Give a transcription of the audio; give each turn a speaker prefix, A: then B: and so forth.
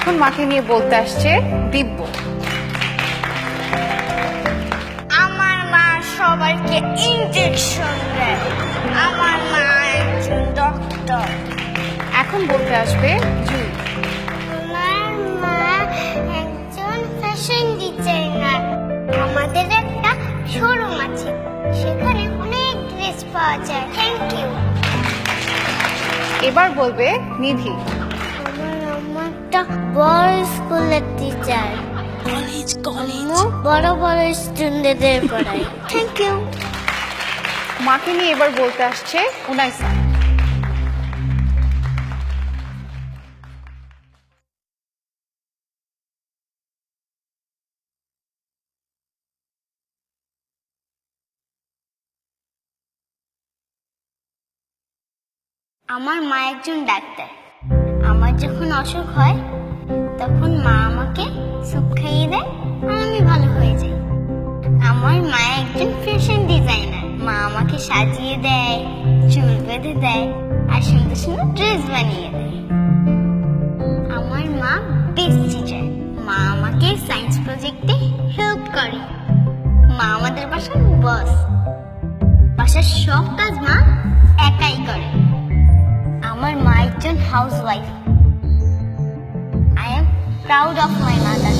A: এখন মাকে নিয়ে বলতে আসছে দিব্য।
B: আমার মা সবাইকে ইনজেকশন দেয়। আমার মা একজন ডক্টর।
A: এখন বলতে আসবে জুই।
B: আমার মা একজন ফ্যাশন ডিজাইনার। আমাদের একটা শোরুম আছে, সেখানে অনেক ড্রেস পাওয়া যায়। Thank you.
A: এবার বলবে নিধি।
B: আমার আম্মা একটা বড় স্কুলের টিচার। কলেজ বড় বড় স্টুডেন্টদের পড়ায়। Thank you.
A: মাকে নিয়ে এবার বলতে আসছে উনাইসা।
B: আমার মা একজন ডাক্তার। আমার যখন অসুখ হয় তখন মা আমাকে স্যুপ খাইয়ে দেয় আর আমি ভালো হয়ে যাই। আমার মা একজন ফ্যাশন ডিজাইনার। মা আমাকে সাজিয়ে দেয়, চুল বেঁধে দেয় আর সুন্দর সুন্দর ড্রেস বানিয়ে দেয়। আমার মা বেস্ট টিচার। মা আমাকে সায়েন্স প্রজেক্টে হেল্প করে। মা আমাদের বাসার বস। বাসার সব কাজ মা একাই করে। আমার মা একজন housewife. I am proud of my mother.